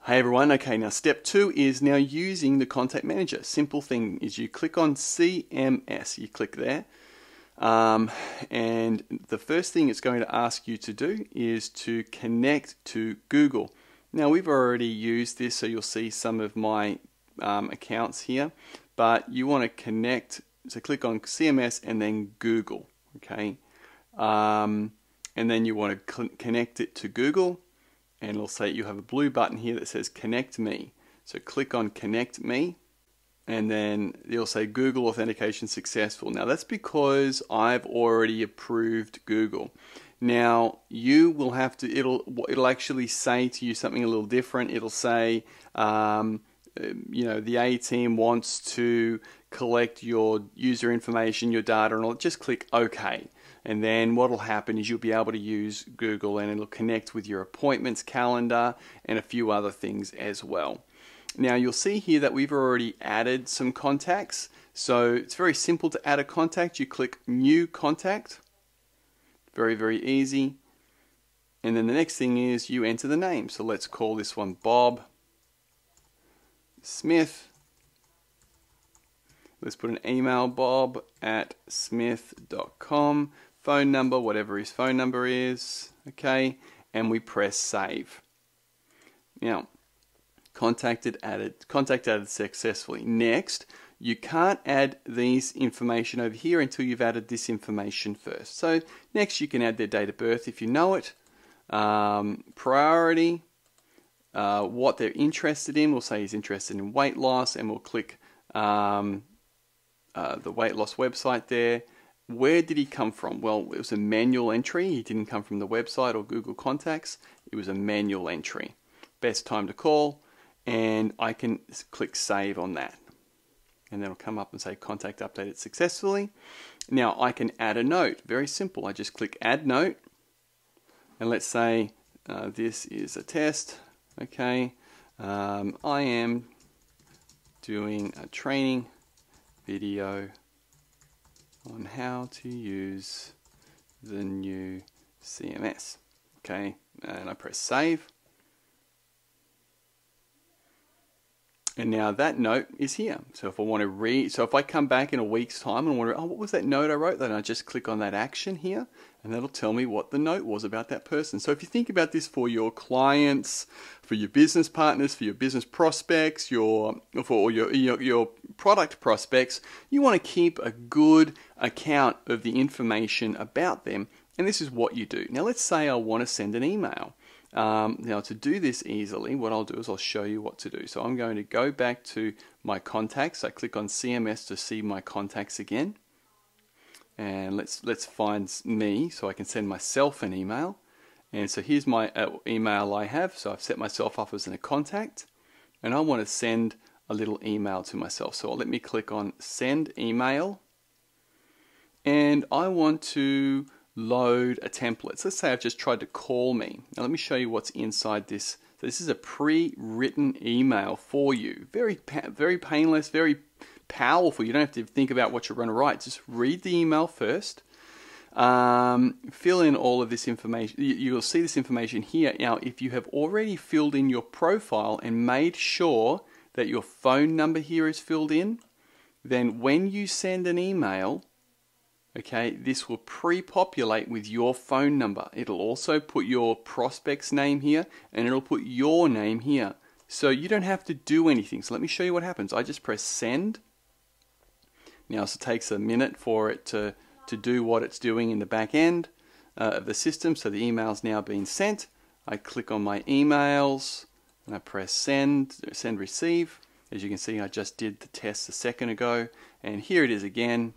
Hey everyone, okay, now step 2 is now using the contact manager. Simple thing is you click on CMS, you click there, and the first thing it's going to ask you to do is to connect to Google. Now we've already used this, so you'll see some of my accounts here, but you want to connect, so click on CMS and then Google, okay, and then you want to connect it to Google. And it'll say you have a blue button here that says Connect Me. So click on Connect Me, and then it'll say Google authentication successful. Now that's because I've already approved Google. Now you will have to, it'll actually say to you something a little different. It'll say, you know, the A team wants to collect your user information, your data, and I'll just click OK. And then what will happen is you'll be able to use Google and it'll connect with your appointments calendar and a few other things as well. Now you'll see here that we've already added some contacts. So it's very simple to add a contact. You click New Contact. Very, very easy. And then the next thing is you enter the name. So let's call this one Bob Smith. Let's put an email, bob@smith.com. Phone number, whatever his phone number is, okay, and we press save. Now, contact added successfully. Next, you can't add these information over here until you've added this information first. So next you can add their date of birth if you know it, priority, what they're interested in. We'll say he's interested in weight loss, and we'll click the weight loss website there. Where did he come from? Well, it was a manual entry. He didn't come from the website or Google Contacts. It was a manual entry. Best time to call, and I can click save on that. And then it'll come up and say contact updated successfully. Now I can add a note. Very simple. I just click add note, and let's say this is a test. Okay, I am doing a training video on how to use the new CMS. Okay, and I press save. And now that note is here. So if I want to read, so if I come back in a week's time and wonder, oh, what was that note I wrote? Then I just click on that action here, and that'll tell me what the note was about that person. So if you think about this for your clients, for your business partners, for your business prospects, for your product prospects, you want to keep a good account of the information about them. And this is what you do. Now let's say I want to send an email. Now to do this easily, what I'll do is I'll show you what to do. So I'm going to go back to my contacts. I click on CMS to see my contacts again. And let's find me so I can send myself an email. And so here's my email I have. So I've set myself up as a contact, and I want to send a little email to myself. So let me click on send email, and I want to load a template. So let's say I've just tried to call me. Now let me show you what's inside this. So this is a pre-written email for you. Very painless, very powerful. You don't have to think about what you're going to write. Just read the email first. Fill in all of this information. You'll see this information here. Now, if you have already filled in your profile and made sure that your phone number here is filled in, then when you send an email, okay, this will pre-populate with your phone number. It'll also put your prospect's name here, and it'll put your name here. So you don't have to do anything. So let me show you what happens. I just press send. Now it takes a minute for it to do what it's doing in the back end of the system. So the email's now been sent. I click on my emails and I press send receive. As you can see, I just did the test a second ago, and here it is again.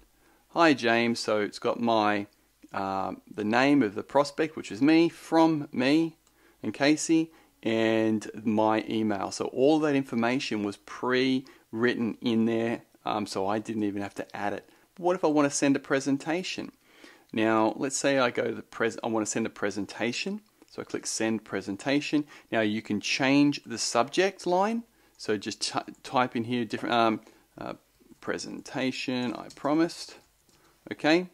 Hi James. So it's got my the name of the prospect, which is me, from me and Casey, and my email. So all that information was pre-written in there, so I didn't even have to add it. What if I want to send a presentation? Now let's say I go to I want to send a presentation. So I click send presentation. Now you can change the subject line. So just type in here different presentation I promised. Okay.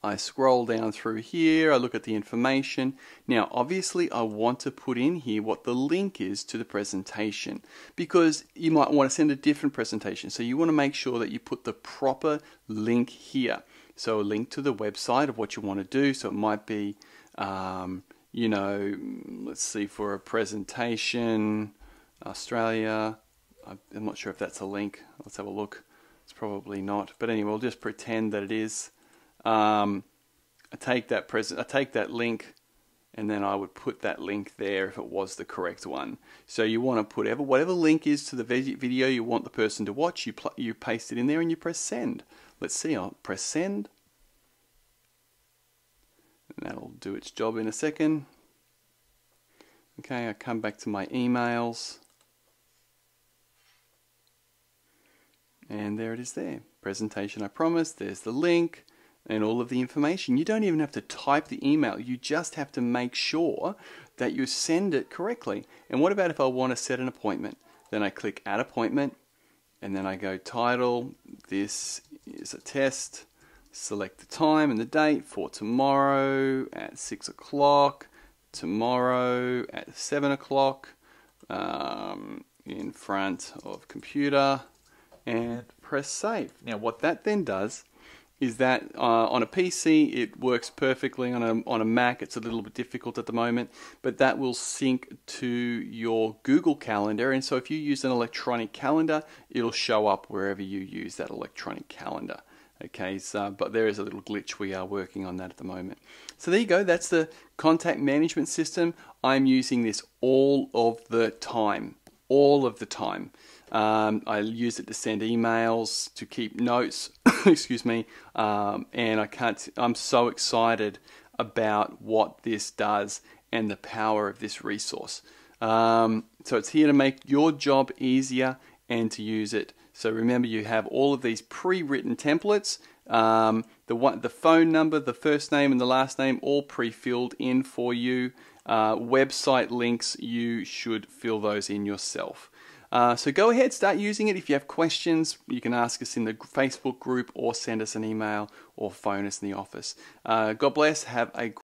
I scroll down through here, I look at the information. Now, obviously, I want to put in here what the link is to the presentation, because you might want to send a different presentation. So you want to make sure that you put the proper link here. So a link to the website of what you want to do. So it might be, you know, let's see, for a presentation, Australia. I'm not sure if that's a link. Let's have a look. It's probably not. But anyway, we'll just pretend that it is. I take that link, and then I would put that link there if it was the correct one. So you want to put whatever link is to the video you want the person to watch. You paste it in there and you press send. Let's see. I'll press send, and that'll do its job in a second. Okay, I come back to my emails. And there it is there. Presentation I promised. There's the link and all of the information. You don't even have to type the email. You just have to make sure that you send it correctly. And what about if I want to set an appointment? Then I click Add Appointment, and then I go Title. This is a test. Select the time and the date for tomorrow at 6 o'clock. Tomorrow at 7 o'clock. In front of computer. And press save. Now what that then does is that on a PC it works perfectly. On a Mac it's a little bit difficult at the moment, but that will sync to your Google Calendar, and so if you use an electronic calendar, it'll show up wherever you use that electronic calendar. Okay, so but there is a little glitch. We are working on that at the moment. So there you go. That's the contact management system. I'm using this all of the time. All of the time. I use it to send emails, to keep notes, excuse me, and I'm so excited about what this does and the power of this resource. So it's here to make your job easier and to use it. So remember, you have all of these pre-written templates, the phone number, the first name and the last name, all pre-filled in for you. Website links, you should fill those in yourself. So go ahead, start using it. If you have questions, you can ask us in the Facebook group or send us an email or phone us in the office. God bless. Have a